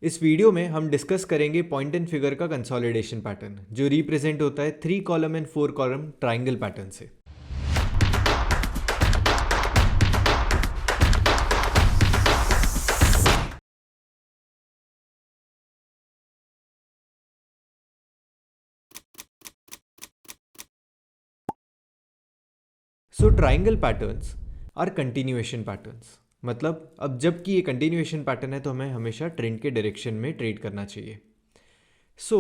इस वीडियो में हम डिस्कस करेंगे पॉइंट एंड फिगर का कंसोलिडेशन पैटर्न जो रिप्रेजेंट होता है 3 column and 4 column triangle pattern से। So triangle patterns are continuation patterns, मतलब अब जबकि ये कंटिन्यूएशन पैटर्न है तो हमें हमेशा ट्रेंड के डायरेक्शन में ट्रेड करना चाहिए। सो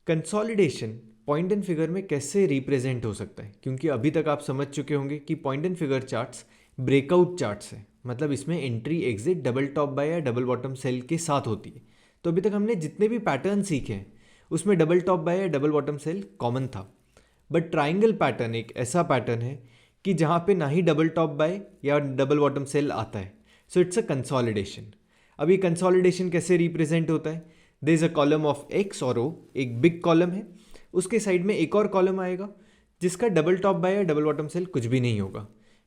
कंसोलिडेशन पॉइंट एंड फिगर में कैसे रिप्रेजेंट हो सकता है, क्योंकि अभी तक आप समझ चुके होंगे कि point and figure charts breakout charts हैं, मतलब इसमें entry exit double top buy या डबल बॉटम सेल के साथ होती है। तो अभी तक हमने जितने भी पैटर्न सीखे हैं उसमें डबल टॉप बाय या डबल बॉटम सेल कॉमन था, बट ट्राइंगल पैटर्न एक ऐसा पैटर्न है कि जहाँ पे ना ही डबल टॉप बाय या डबल बॉटम सेल आता है। So it's a consolidation. अब ये कंसोलिडेशन कैसे रिप्रेजेंट होता है? There is a column of X और ओ, एक बिग कॉलम है, उसके साइड में एक और कॉलम आएगा जिसका डबल टॉप बाय या डबल बॉटम सेल कुछ भी नहीं होगा।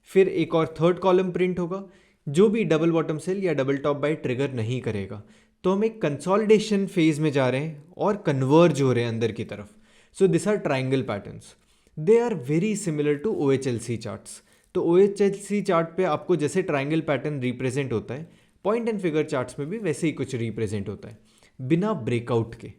फिर एक और थर्ड कॉलम प्रिंट होगा जो भी डबल बॉटम सेल या डबल टॉप बाय ट्रिगर नहीं करेगा। तो हम एक कंसोलिडेशन फेज में जा रहे हैं और कन्वर्ज हो रहे हैं अंदर की तरफ। So this are triangle patterns. They are very similar to OHLC charts. तो OHLC चार्ट पे आपको जैसे ट्राइंगल पैटर्न रिप्रेजेंट होता है, पॉइंट एंड फिगर चार्ट्स में भी वैसे ही कुछ रिप्रेजेंट होता है बिना ब्रेकआउट के।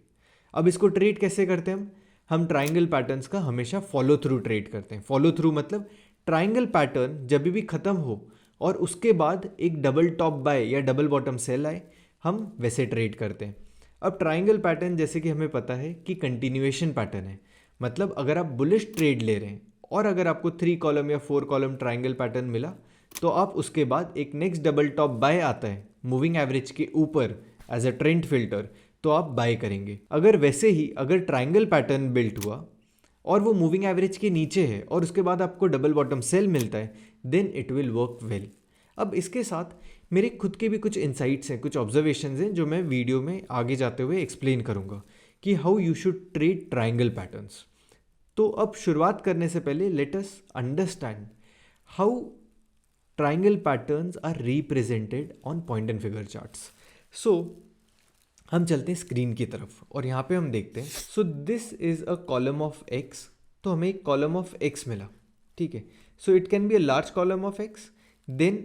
अब इसको ट्रेड कैसे करते हैं? हम ट्राइंगल पैटर्न्स का हमेशा फॉलो थ्रू ट्रेड करते हैं। फॉलो थ्रू मतलब ट्राइंगल पैटर्न जब भी खत्म हो और उसके बाद एक डबल टॉप बाय या डबल बॉटम सेल आए, हम वैसे ट्रेड करते हैं। अब ट्राइंगल पैटर्न जैसे कि हमें पता है कि कंटिन्यूएशन पैटर्न है, मतलब अगर आप बुलिश ट्रेड ले रहे हैं और अगर आपको 3 कॉलम या 4 कॉलम ट्राइंगल पैटर्न मिला तो आप उसके बाद एक नेक्स्ट डबल टॉप बाय आता है मूविंग एवरेज के ऊपर एज अ ट्रेंड फिल्टर, तो आप बाय करेंगे। अगर वैसे ही अगर ट्राइंगल पैटर्न बिल्ट हुआ और वो मूविंग एवरेज के नीचे है और उसके बाद आपको डबल बॉटम सेल मिलता है, then it will work well. अब इसके साथ मेरे खुद के भी कुछ इंसाइट्स हैं, कुछ ऑब्जर्वेशंस हैं जो मैं वीडियो में आगे जाते हुए एक्सप्लेन करूंगा कि how you should trade triangle patterns. तो अब शुरुआत करने से पहले let us understand how triangle patterns are represented on point and figure charts. So हम चलते हैं स्क्रीन की तरफ और यहाँ पे हम देखते हैं। So this is a column of X. तो हमें एक कॉलम ऑफ एक्स मिला, ठीक है। So it can be a large column of X. Then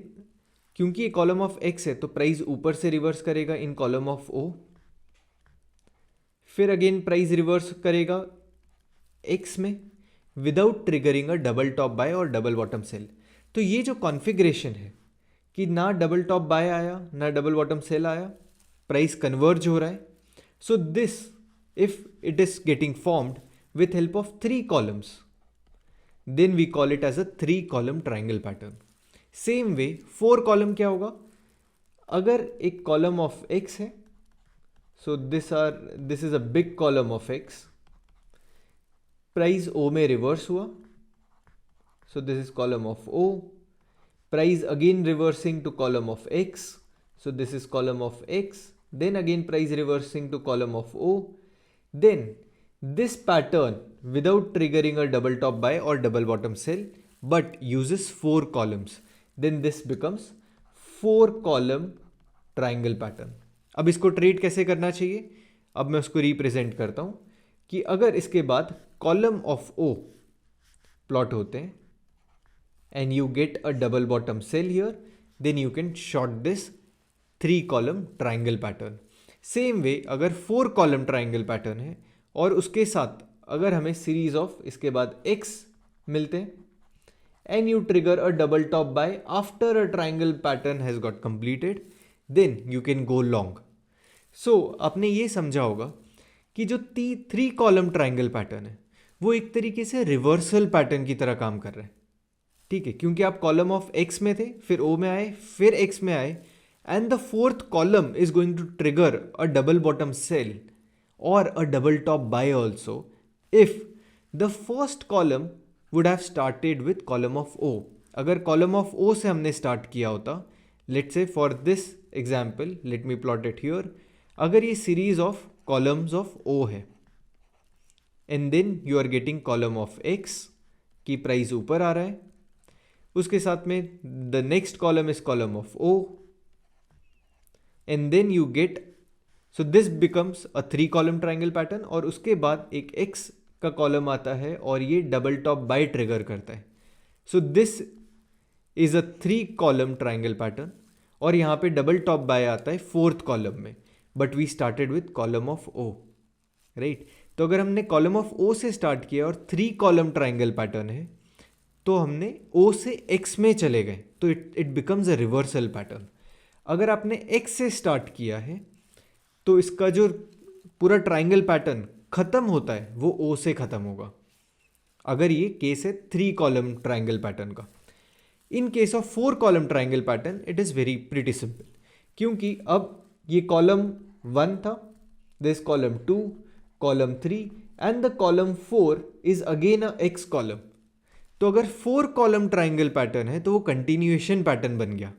क्योंकि ये कॉलम ऑफ एक्स है तो प्राइस ऊपर से रिवर्स करेगा इन कॉलम ऑफ ओ, फिर अगेन प्राइस रिवर्स करेगा एक्स में विदाउट ट्रिगरिंग अ डबल टॉप बाय और डबल बॉटम सेल। तो ये जो कॉन्फ़िगरेशन है कि ना डबल टॉप बाय आया ना डबल बॉटम सेल आया, प्राइस कन्वर्ज हो रहा है। So this if it is getting formed with help of 3 columns, then we call it as a 3 column triangle pattern. Same way 4 column क्या होगा? अगर एक कॉलम ऑफ एक्स है, so this is a big column of X, price O में reverse हुआ, so this is column of O, price again reversing to column of X, so this is column of X, then again price reversing to column of O, then this pattern without triggering a double top buy or double bottom sell but uses 4 columns, then this becomes 4 column triangle pattern. अब इसको trade कैसे करना चाहिए? अब मैं उसको represent करता हूं कि अगर इसके बाद कॉलम ऑफ ओ प्लॉट होते हैं and you get a double bottom cell here, then you can short this 3 column triangle pattern. Same way अगर 4 column triangle pattern है और उसके साथ अगर हमें series of इसके बाद x मिलते हैं and you trigger a double top buy after a triangle pattern has got completed, then you can go long. So आपने ये समझा होगा कि जो 3 column triangle pattern है वो एक तरीके से रिवर्सल पैटर्न की तरह काम कर रहे हैं, ठीक है, क्योंकि आप कॉलम ऑफ एक्स में थे, फिर ओ में आए, फिर एक्स में आए, and the fourth column is going to trigger a double bottom sell और a double top buy also if the first column would have started with column of O. अगर कॉलम ऑफ ओ से हमने start किया होता, let's say for this example let me plot it here, अगर ये series of columns of O है and then you are getting column of X की price ऊपर आ रहा है, उसके साथ में the next column is column of O and then you get so this becomes a 3 column triangle pattern, और उसके बाद एक एक्स का कॉलम आता है और ये डबल टॉप बाय ट्रिगर करता है. So this is a 3 column triangle pattern, और यहाँ पे डबल टॉप बाय आता है 4th कॉलम में, but we started with column of O, right. तो अगर हमने कॉलम ऑफ ओ से स्टार्ट किया और 3 कॉलम ट्राइंगल पैटर्न है, तो हमने ओ से एक्स में चले गए, तो it becomes a reversal pattern. अगर आपने एक्स से स्टार्ट किया है तो इसका जो पूरा ट्राइंगल पैटर्न खत्म होता है वो ओ से खत्म होगा, अगर ये केस है 3 कॉलम ट्राइंगल पैटर्न का. In case of 4 column triangle pattern it is very pretty simple, क्योंकि अब ये कॉलम 1 था, this column 2, column 3 and the column 4 is again a x column. तो अगर 4 कॉलम ट्राइंगल पैटर्न है तो वो कंटिन्यूएशन पैटर्न बन गया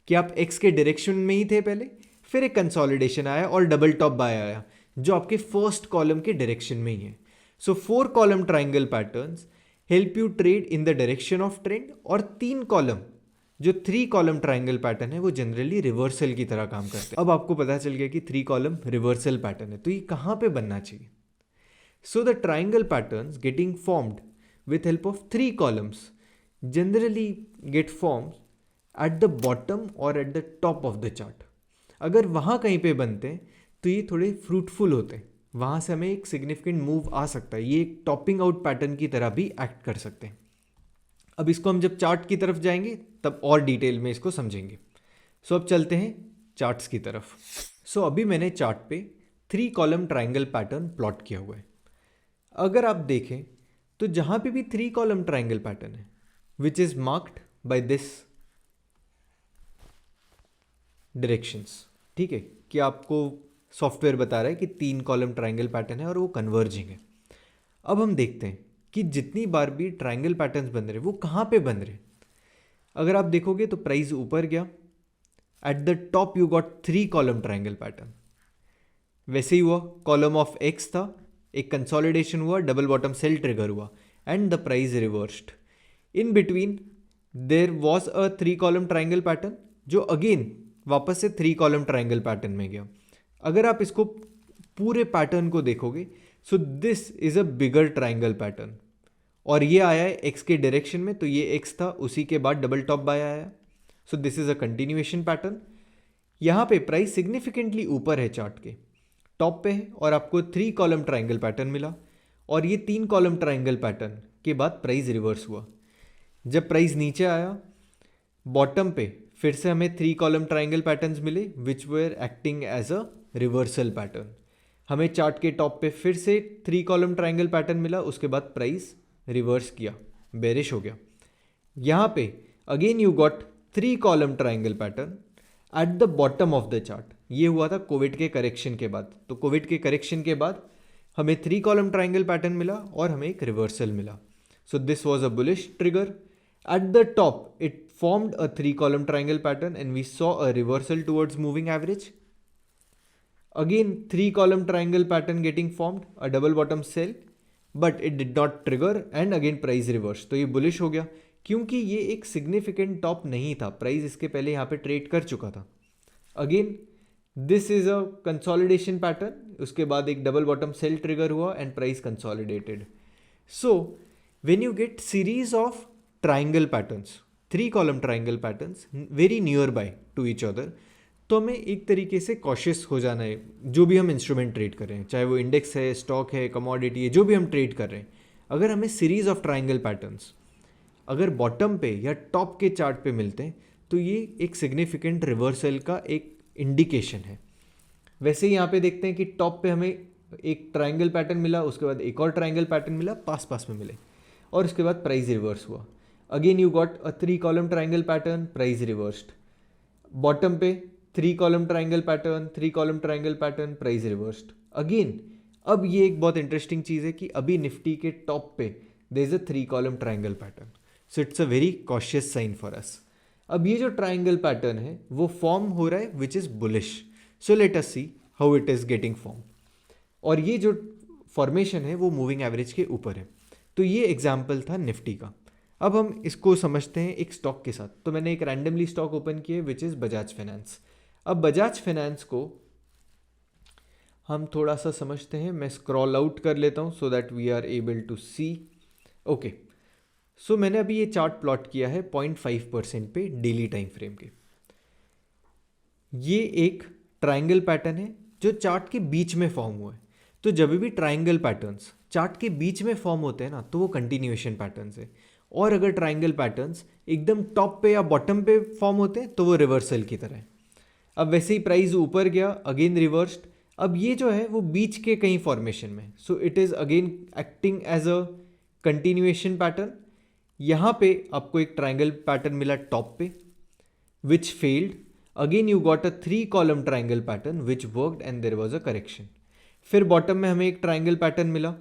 कि आप एक्स के डायरेक्शन में ही थे पहले, फिर एक कंसोलिडेशन आया और डबल टॉप बाय आया जो आपके फर्स्ट कॉलम के डायरेक्शन में ही है. सो 4 column triangle patterns help you trade in the direction of trend, और 3 कॉलम जो 3 कॉलम ट्राइंगल पैटर्न है वो जनरली रिवर्सल की तरह काम करते हैं. अब आपको पता चल गया कि 3 कॉलम रिवर्सल पैटर्न है, तो ये कहाँ पे बनना चाहिए. So the triangle patterns getting formed with help of 3 columns generally get formed at the bottom or at the top of the chart. अगर वहाँ कहीं पे बनते हैं तो ये थोड़े फ्रूटफुल होते हैं, वहाँ से हमें एक सिग्निफिकेंट मूव आ सकता है, ये एक टॉपिंग आउट पैटर्न की तरह भी एक्ट कर सकते हैं. अब इसको हम जब चार्ट की तरफ जाएंगे तब और डिटेल में इसको समझेंगे. सो अब चलते हैं चार्ट्स की तरफ. सो अभी मैंने चार्ट पे 3 कॉलम ट्राइंगल पैटर्न प्लॉट किया हुआ है. अगर आप देखें तो जहाँ पे भी 3 कॉलम ट्राइंगल पैटर्न है which is marked by this directions, ठीक है, कि आपको सॉफ्टवेयर बता रहा है कि 3 कॉलम ट्राइंगल पैटर्न है और वो कन्वर्जिंग है. अब हम देखते हैं कि जितनी बार भी ट्राइंगल पैटर्न्स बन रहे वो कहाँ पे बन रहे. अगर आप देखोगे तो प्राइस ऊपर गया, at the top you got 3 column triangle pattern. वैसे ही हुआ, कॉलम ऑफ एक्स था, एक कंसोलिडेशन हुआ, डबल बॉटम सेल ट्रिगर हुआ and the price reversed. In between there was a 3 column triangle pattern जो अगेन वापस से 3 कॉलम ट्राइंगल पैटर्न में गया. अगर आप इसको पूरे पैटर्न को देखोगे सो this is a bigger triangle pattern, और ये आया है एक्स के डायरेक्शन में, तो ये एक्स था, उसी के बाद डबल टॉप बाय आया. सो this is a continuation pattern. यहाँ पे प्राइस सिग्निफिकेंटली ऊपर है, चार्ट के टॉप पे है, और आपको 3 कॉलम ट्राइंगल पैटर्न मिला, और ये 3 कॉलम ट्राइंगल पैटर्न के बाद प्राइस रिवर्स हुआ. जब प्राइस नीचे आया बॉटम पे फिर से हमें 3 कॉलम ट्राइंगल पैटर्न्स मिले which were acting as a reversal pattern. हमें चार्ट के टॉप पे फिर से 3 कॉलम ट्राइंगल पैटर्न मिला, उसके बाद प्राइस रिवर्स किया, बेरिश हो गया. यहाँ पे again you got 3 column triangle pattern at the bottom of the chart. ये हुआ था कोविड के करेक्शन के बाद. तो कोविड के करेक्शन के बाद हमें 3 कॉलम ट्राइंगल पैटर्न मिला और हमें एक रिवर्सल मिला. So this was a bullish trigger. At the top it formed a 3 column triangle pattern and we saw a reversal towards moving average. Again 3 column triangle pattern getting formed, a double bottom sell, but it did not trigger and again price reverse. तो ये bullish हो गया क्योंकि ये एक significant top नहीं था, price इसके पहले यहाँ पे ट्रेड कर चुका था. Again this is a consolidation pattern, उसके बाद एक डबल बॉटम सेल ट्रिगर हुआ and price consolidated. So when you get series of triangle patterns, 3 column triangle patterns very near by two each other, तो हमें एक तरीके से कॉशियस हो जाना है जो भी हम इंस्ट्रूमेंट ट्रेड कर रहे हैं, चाहे वो इंडेक्स है, स्टॉक है, कमोडिटी है, जो भी हम ट्रेड कर रहे हैं. अगर हमें सीरीज ऑफ ट्राइंगल पैटर्न्स अगर बॉटम पे या टॉप के चार्ट पे मिलते हैं तो ये एक सिग्निफिकेंट रिवर्सल का एक इंडिकेशन है. वैसे ही यहाँ पे देखते हैं कि टॉप पे हमें एक ट्राइंगल पैटर्न मिला, उसके बाद एक और ट्राइंगल पैटर्न मिला, पास पास में मिले, और उसके बाद प्राइस रिवर्स हुआ. Again you got a 3 column triangle pattern, price reversed. Bottom पे 3 column triangle pattern, 3 column triangle pattern, price reversed again. अब ये एक बहुत इंटरेस्टिंग चीज़ है कि अभी निफ्टी के टॉप पे there is a 3 column triangle pattern. So it's a very cautious sign for us. अब ये जो ट्राइंगल पैटर्न है वो फॉर्म हो रहा है which is bullish. So let us see how it is getting form. और ये जो फॉर्मेशन है वो मूविंग एवरेज के ऊपर है. तो ये एग्जाम्पल था निफ्टी का. अब हम इसको समझते हैं एक स्टॉक के साथ. तो मैंने एक रैंडमली स्टॉक ओपन किया विच इज़ बजाज फाइनेंस. अब बजाज फाइनेंस को हम थोड़ा सा समझते हैं। मैं स्क्रॉल आउट कर लेता हूँ so that we are able to see. Okay, so मैंने अभी ये चार्ट प्लॉट किया है 0.5% पे डेली टाइम फ्रेम के। ये एक ट्रायंगल पैटर्न है जो चार्ट के बीच में फॉर्म हुआ है। तो जब भी ट्रायंगल पैटर्न्स चार्ट के बीच में फॉर्म होते हैं ना, तो वो कंटिन्यूएशन पैटर्न्स है। और अगर ट्रायंगल पैटर्न्स एकदम टॉप पे या बॉटम पे फॉर्म होते हैं तो वो रिवर्सल की तरह है। अब वैसे ही प्राइस ऊपर गया, अगेन रिवर्स्ड। अब ये जो है वो बीच के कहीं फॉर्मेशन में, so it is again acting as a continuation pattern. यहाँ पे आपको एक ट्रायंगल पैटर्न मिला टॉप पे which failed. Again you got a 3 column triangle pattern which worked and there was a correction. फिर बॉटम में हमें एक ट्रायंगल पैटर्न मिला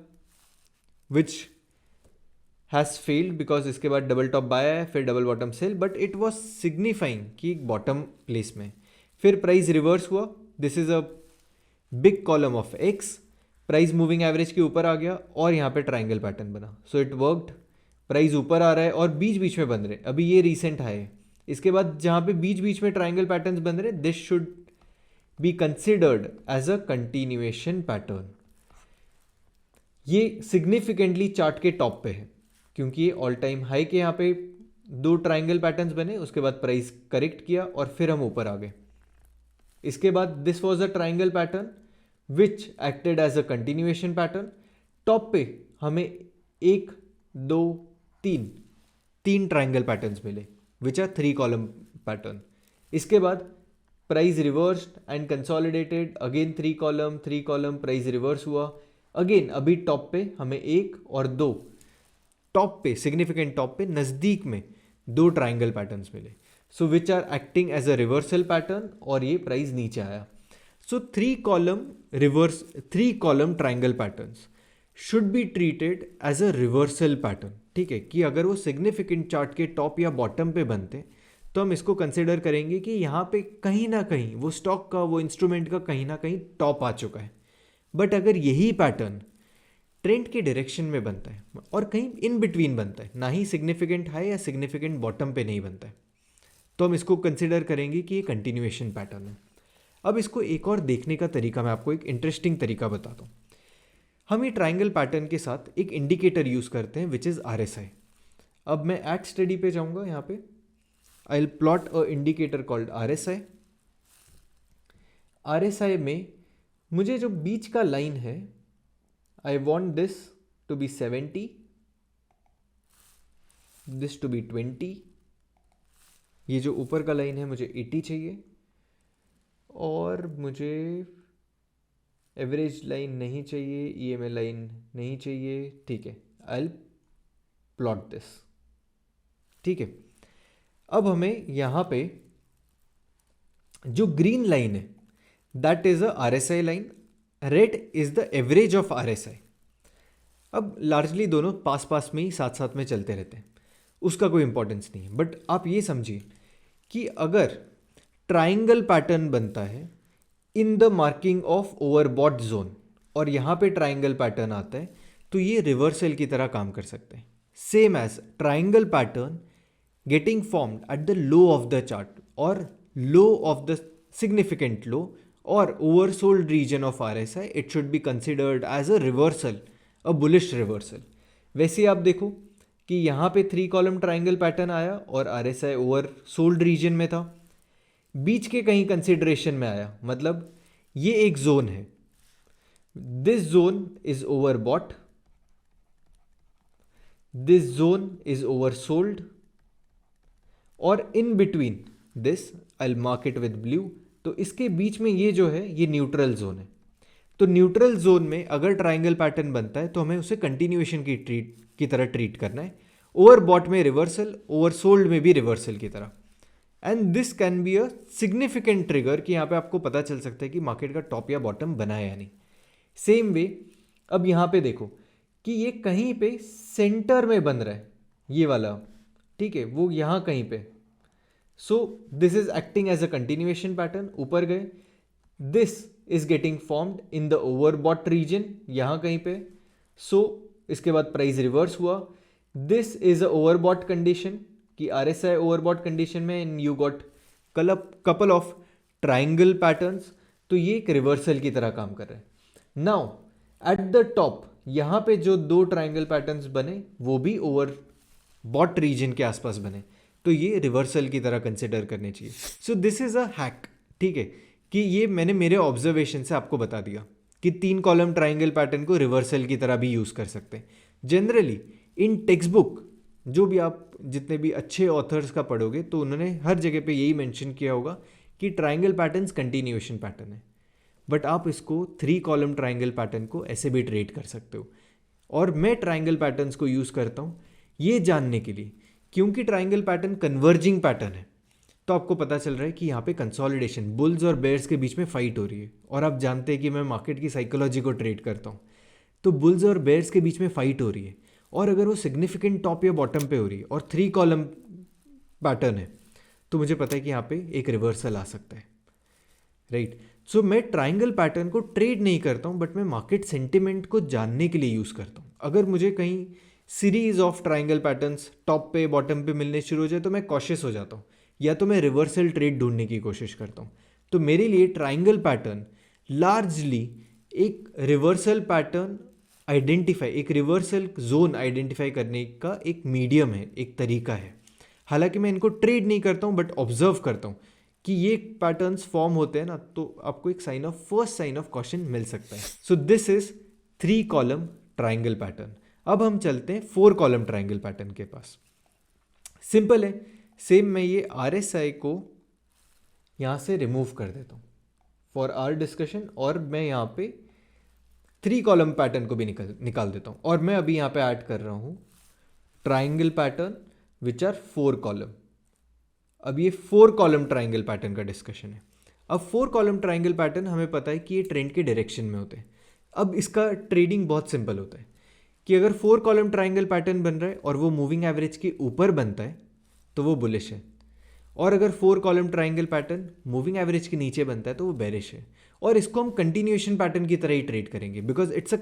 विच हैज़ फेल्ड बिकॉज इसके बाद डबल टॉप बाय है, फिर double bottom sell, but it was signifying कि बॉटम प्लेस में। फिर प्राइस रिवर्स हुआ, this is a big column of X, price moving average के ऊपर आ गया और यहाँ पे ट्रायंगल पैटर्न बना, सो इट वर्कड। प्राइस ऊपर आ रहा है और बीच बीच में बन रहे, अभी ये रिसेंट हाई है। इसके बाद जहाँ पे बीच बीच में ट्रायंगल पैटर्न्स बन रहे, this should be considered as a continuation pattern. ये सिग्निफिकेंटली चार्ट के टॉप पे है क्योंकि ये ऑल टाइम हाई के यहाँ पे 2 ट्रायंगल पैटर्न्स बने, उसके बाद प्राइस करेक्ट किया और फिर हम ऊपर आ गए। इसके बाद this was a triangle pattern which acted as a continuation pattern. Top पे हमें 1 2 3 ट्रायंगल पैटर्न्स मिले विच आर 3 कॉलम पैटर्न। इसके बाद price reversed and consolidated, again 3 column, price reverse हुआ। अगेन अभी टॉप पे हमें 1 और 2, टॉप पे सिग्निफिकेंट टॉप पे नज़दीक में 2 ट्रायंगल पैटर्न्स मिले, so which are acting as a reversal pattern और ये प्राइस नीचे आया। So 3 column triangle patterns should be treated as a reversal pattern. ठीक है, कि अगर वो सिग्निफिकेंट चार्ट के टॉप या बॉटम पे बनते तो हम इसको कंसिडर करेंगे कि यहाँ पे कहीं ना कहीं वो स्टॉक का, वो इंस्ट्रूमेंट का कहीं ना कहीं टॉप आ चुका है। बट अगर यही पैटर्न ट्रेंड के डायरेक्शन में बनता है और कहीं इन बिटवीन बनता है, ना ही सिग्निफिकेंट हाई या सिग्निफिकेंट बॉटम पे नहीं बनता है, तो हम इसको कंसिडर करेंगे कि ये कंटिन्यूएशन पैटर्न है। अब इसको एक और देखने का तरीका मैं आपको एक इंटरेस्टिंग तरीका बताता हूँ। हम ये ट्रायंगल पैटर्न के साथ एक इंडिकेटर यूज़ करते हैं विच इज़ RSI। अब मैं एट स्टडी पे जाऊँगा, यहाँ पे I will plot a indicator called RSI। RSI में मुझे जो बीच का लाइन है, I want this to be 70, this to be 20, ये जो ऊपर का लाइन है मुझे 80 चाहिए और मुझे एवरेज लाइन नहीं चाहिए, EMA लाइन नहीं चाहिए। ठीक है, I'll plot this। ठीक है, अब हमें यहाँ पे जो ग्रीन लाइन है that is a RSI line, red is the average of RSI। अब लार्जली दोनों पास पास में ही साथ साथ में चलते रहते हैं, उसका कोई इंपॉर्टेंस नहीं है। बट आप ये समझिए कि अगर ट्रायंगल पैटर्न बनता है in the marking of overbought zone और यहाँ पे ट्रायंगल पैटर्न आता है, तो ये रिवर्सल की तरह काम कर सकते हैं। Same as triangle pattern getting formed at the low of the chart और low of the significant low और oversold region of RSI, it should be considered as a reversal, a bullish reversal. वैसे आप देखो कि यहाँ पे 3 column triangle pattern आया और RSI ओवर सोल्ड रीजन में था, बीच के कहीं कंसिडरेशन में आया, मतलब ये एक जोन है, this zone is overbought, this zone is oversold और in between this I will mark it with blue. तो इसके बीच में ये जो है ये न्यूट्रल जोन है। तो न्यूट्रल जोन में अगर ट्रायंगल पैटर्न बनता है तो हमें उसे कंटिन्यूएशन की तरह ट्रीट करना है, ओवर बॉट में रिवर्सल, ओवर सोल्ड में भी रिवर्सल की तरह। And this can be a significant trigger कि यहाँ पे आपको पता चल सकता है कि मार्केट का टॉप या बॉटम बना है या नहीं। सेम वे अब यहाँ पे देखो कि ये कहीं पे सेंटर में बन रहा है, ये वाला, ठीक है, वो यहाँ कहीं पे। So this is acting as a continuation pattern, ऊपर गए, this is getting formed in the overbought region यहाँ कहीं पे। सो इसके बाद प्राइस रिवर्स हुआ, this is a overbought condition कि RSI ओवरबॉट कंडीशन में, and you got couple of triangle patterns, तो ये एक रिवर्सल की तरह काम कर रहा है। नाउ एट द टॉप यहाँ पे जो दो ट्राइंगल पैटर्न्स बने वो भी ओवर बॉट रीजन के आसपास बने, तो ये रिवर्सल की तरह कंसिडर करने चाहिए. सो दिस इज अ हैक, ठीक है, कि ये मैंने मेरे ऑब्जर्वेशन से आपको बता दिया कि 3 कॉलम ट्राइंगल पैटर्न को रिवर्सल की तरह भी यूज़ कर सकते हैं. जनरली इन टेक्स्ट बुक जो भी आप जितने भी अच्छे ऑथर्स का पढ़ोगे तो उन्होंने हर जगह पे यही मेंशन किया होगा कि ट्राइंगल पैटर्न्स कंटिन्यूएशन पैटर्न है. बट आप इसको 3 कॉलम ट्राइंगल पैटर्न को ऐसे भी ट्रेड कर सकते हो. और मैं ट्राइंगल पैटर्न्स को यूज़ करता हूँ ये जानने के लिए, क्योंकि ट्राइंगल पैटर्न कन्वर्जिंग पैटर्न है, तो आपको पता चल रहा है कि यहाँ पे कंसोलिडेशन, बुल्स और बेयर्स के बीच में फाइट हो रही है. और आप जानते हैं कि मैं मार्केट की साइकोलॉजी को ट्रेड करता हूँ, तो बुल्स और बेयर्स के बीच में फाइट हो रही है, और अगर वो सिग्निफिकेंट टॉप या बॉटम पे हो रही है और 3 कॉलम पैटर्न है, तो मुझे पता है कि यहाँ पे एक रिवर्सल आ सकता है, राइट. सो मैं ट्राइंगल पैटर्न को ट्रेड नहीं करता हूँ, बट मैं मार्केट सेंटिमेंट को जानने के लिए यूज़ करता हूँ. अगर मुझे कहीं series of triangle patterns top पे बॉटम पे मिलने शुरू हो जाए तो मैं कॉशियस हो जाता हूँ, या तो मैं रिवर्सल ट्रेड ढूंढने की कोशिश करता हूँ. तो मेरे लिए ट्राइंगल पैटर्न लार्जली एक रिवर्सल पैटर्न आइडेंटिफाई, एक रिवर्सल जोन आइडेंटिफाई करने का एक मीडियम है, एक तरीका है. हालांकि मैं इनको ट्रेड नहीं करता हूँ, बट ऑब्जर्व करता हूँ कि ये पैटर्न्स फॉर्म होते हैं ना, तो आपको एक sign of first sign of question मिल सकता है. So this is 3 column triangle pattern. अब हम चलते हैं 4 कॉलम ट्राइंगल पैटर्न के पास. सिंपल है, सेम मैं ये RSI को यहाँ से रिमूव कर देता हूँ फॉर आवर डिस्कशन, और मैं यहाँ पे 3 कॉलम पैटर्न को भी निकाल देता हूँ, और मैं अभी यहाँ पे ऐड कर रहा हूँ triangle pattern which are 4 column. अब ये 4 कॉलम ट्राइंगल पैटर्न का डिस्कशन है. अब 4 कॉलम ट्राइंगल पैटर्न हमें पता है कि ये ट्रेंड के डायरेक्शन में होते हैं. अब इसका ट्रेडिंग बहुत सिंपल होता है कि अगर 4 कॉलम ट्राइंगल पैटर्न बन रहा है और वो मूविंग एवरेज के ऊपर बनता है तो वो बुलिश है, और अगर 4 column triangle pattern moving average के नीचे बनता है तो वो बेरिश है. और इसको हम कंटिन्यूएशन पैटर्न की तरह ही ट्रेड करेंगे, because it's a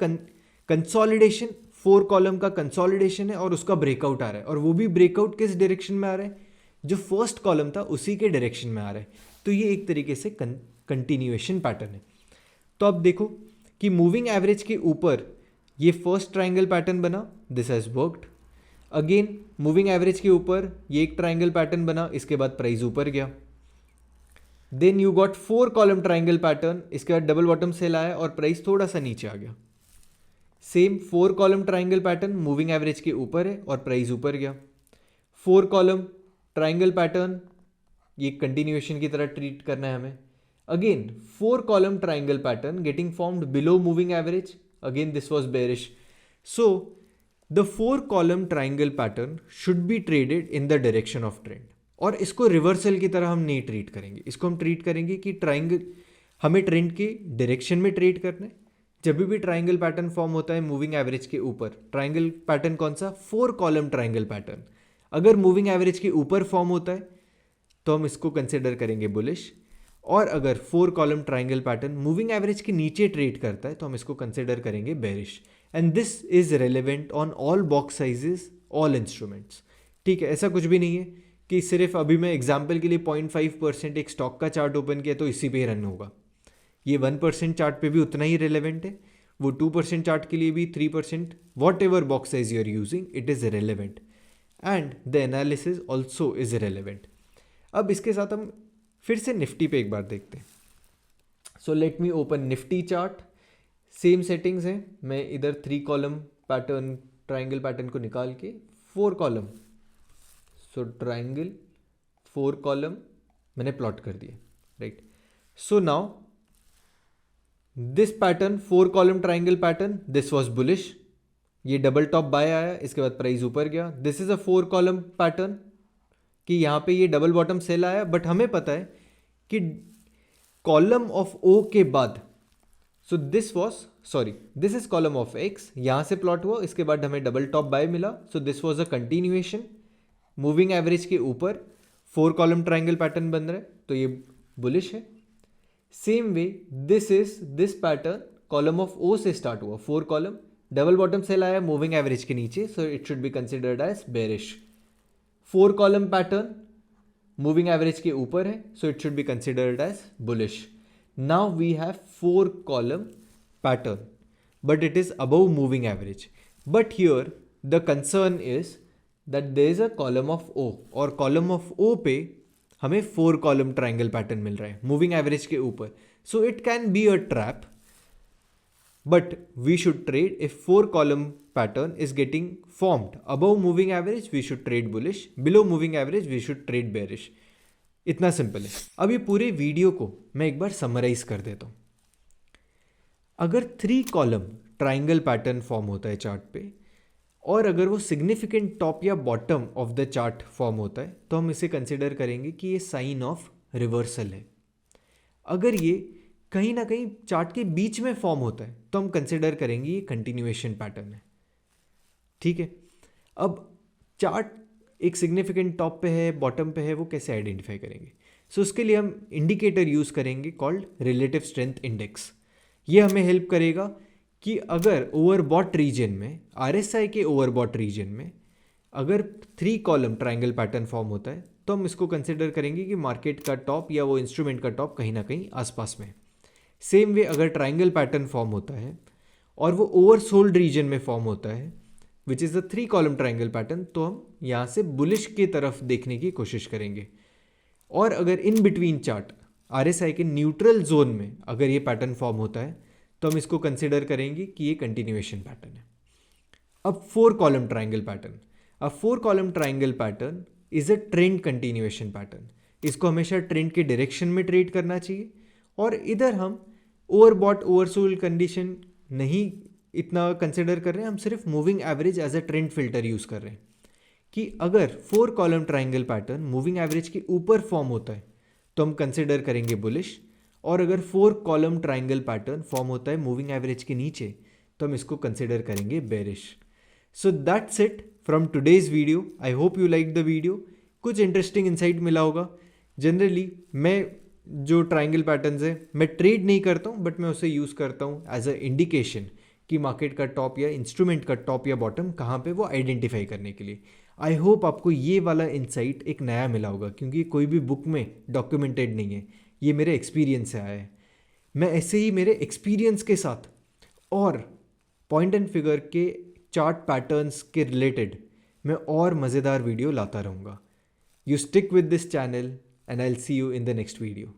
consolidation. 4 column का कंसोलिडेशन है और उसका ब्रेकआउट आ रहा है, और वो भी ब्रेकआउट किस डायरेक्शन में आ रहा है, जो फर्स्ट कॉलम था उसी के डायरेक्शन में आ रहा है. तो ये एक तरीके से कंटिन्यूएशन पैटर्न है. तो अब देखो कि मूविंग एवरेज के ऊपर ये फर्स्ट ट्राइंगल पैटर्न बना, this has worked. Again moving average के ऊपर ये एक ट्राइंगल पैटर्न बना, इसके बाद प्राइस ऊपर गया. Then you got 4 column triangle pattern, इसके बाद डबल बॉटम सेल आया और प्राइस थोड़ा सा नीचे आ गया. Same 4 column triangle pattern moving average के ऊपर है और प्राइस ऊपर गया. 4 कॉलम ट्राइंगल पैटर्न, ये कंटिन्यूएशन की तरह ट्रीट करना है हमें. Again 4 column triangle pattern getting formed below moving average, again this was bearish. So the 4 column triangle pattern should be traded in the direction of trend. और इसको reversal की तरह हम नहीं ट्रीट करेंगे, इसको हम ट्रीट करेंगे कि ट्राइंगल हमें ट्रेंड के डायरेक्शन में ट्रेड करना है. जब भी ट्राइंगल पैटर्न फॉर्म होता है मूविंग एवरेज के ऊपर, ट्राइंगल पैटर्न कौन सा, 4 कॉलम ट्राइंगल पैटर्न, अगर मूविंग एवरेज के ऊपर फॉर्म होता है तो हम इसको कंसिडर करेंगे बुलिश. और अगर 4 column triangle pattern moving average के नीचे ट्रेड करता है तो हम इसको कंसिडर करेंगे bearish. And this is relevant on all box sizes, all instruments. ठीक है, ऐसा कुछ भी नहीं है कि सिर्फ अभी मैं एग्जाम्पल के लिए 0.5% एक स्टॉक का चार्ट ओपन किया तो इसी पे ही रन होगा. ये 1% चार्ट पे भी उतना ही रेलेवेंट है, वो 2% चार्ट के लिए भी, 3%, whatever box size you are using, it is relevant and the analysis also is relevant. अब इसके साथ हम फिर से निफ्टी पे एक बार देखते हैं. So let me open Nifty chart. Same settings हैं, मैं इधर 3 कॉलम पैटर्न ट्राइंगल पैटर्न को निकाल के 4 कॉलम, सो ट्राइंगल 4 कॉलम मैंने प्लॉट कर दिया, right. So now this pattern 4 column triangle pattern, this was bullish, ये डबल टॉप बाय आया, इसके बाद प्राइस ऊपर गया. This is a 4 column pattern कि यहाँ पे ये डबल बॉटम सेल आया, बट हमें पता है कि कॉलम ऑफ ओ के बाद, so this was, sorry this is column of x, यहाँ से प्लॉट हुआ, इसके बाद हमें डबल टॉप बाय मिला. So this was a continuation, moving average के ऊपर 4 कॉलम ट्राइंगल पैटर्न बन रहा है तो ये बुलिश है. Same way this pattern column of O से स्टार्ट हुआ, 4 कॉलम, डबल बॉटम सेल आया मूविंग एवरेज के नीचे, so it should be considered as bearish. 4 column pattern moving average के ऊपर है, so it should be considered as bullish. Now we have 4 column pattern, but it is above moving average. But here the concern is that there is a column of O, और column of O पे हमें 4 column triangle pattern मिल रहा है moving average के ऊपर. So it can be a trap, but we should trade if 4 column pattern is getting formed above moving average, we should trade bullish, below moving average we should trade bearish. इतना simple है. अब ये पूरे video को मैं एक बार summarise कर देता हूँ. अगर 3 कॉलम ट्राइंगल पैटर्न फॉर्म होता है चार्ट पे, और अगर वो सिग्निफिकेंट टॉप या bottom of the chart form होता है, तो हम इसे कंसिडर करेंगे कि ये साइन ऑफ रिवर्सल है. अगर ये कहीं ना कहीं चार्ट के बीच में फॉर्म होता है, तो हम कंसिडर करेंगे ये कंटिन्यूएशन पैटर्न है. ठीक है. अब चार्ट एक सिग्निफिकेंट टॉप पे है, बॉटम पे है, वो कैसे आइडेंटिफाई करेंगे? सो उसके लिए हम इंडिकेटर यूज़ करेंगे कॉल्ड रिलेटिव स्ट्रेंथ इंडेक्स. ये हमें हेल्प करेगा कि अगर ओवरबॉट रीजन में, आरएसआई के ओवरबॉट रीजन में अगर 3 कॉलम ट्राइंगल पैटर्न फॉर्म होता है, तो हम इसको कंसिडर करेंगे कि मार्केट का टॉप या वो इंस्ट्रूमेंट का टॉप कहीं ना कहीं आसपास में. सेम वे अगर ट्राइंगल पैटर्न फॉर्म होता है और वो ओवरसोल्ड रीजन में फॉर्म होता है, which is the 3 column triangle pattern, तो हम यहाँ से बुलिश की तरफ देखने की कोशिश करेंगे. और अगर इन बिटवीन चार्ट आरएसआई के न्यूट्रल जोन में अगर ये पैटर्न फॉर्म होता है, तो हम इसको कंसिडर करेंगे कि ये कंटिन्यूएशन पैटर्न है. अब 4 कॉलम ट्राइंगल पैटर्न. अब 4 column triangle pattern is a trend continuation pattern. इसको हमेशा ट्रेंड के डायरेक्शन में ट्रेड करना चाहिए. और इधर हम ओवरबॉट ओवरसोल्ड कंडीशन नहीं इतना कंसिडर कर रहे हैं, हम सिर्फ moving average as a trend filter use कर रहे हैं कि अगर 4 column triangle pattern moving average के ऊपर फॉर्म होता है, तो हम कंसिडर करेंगे बुलिश. और अगर 4 कॉलम ट्राइंगल पैटर्न फॉर्म होता है मूविंग एवरेज के नीचे, तो हम इसको कंसिडर करेंगे bearish. So that's it from today's video. I hope you like the video. कुछ इंटरेस्टिंग इंसाइट मिला होगा. जनरली मैं जो ट्राइंगल पैटर्न्स है मैं ट्रेड नहीं करता हूँ, बट मैं उसे यूज़ करता हूँ एज अ इंडिकेशन कि मार्केट का टॉप या इंस्ट्रूमेंट का टॉप या बॉटम कहाँ पे वो आइडेंटिफाई करने के लिए. आई होप आपको ये वाला इंसाइट एक नया मिला होगा, क्योंकि कोई भी बुक में डॉक्यूमेंटेड नहीं है, ये मेरे एक्सपीरियंस से आया है. मैं ऐसे ही मेरे एक्सपीरियंस के साथ और पॉइंट एंड फिगर के चार्ट पैटर्न्स के रिलेटेड मैं और मज़ेदार वीडियो लाता रहूँगा. You stick with this channel and I will see you in the next video.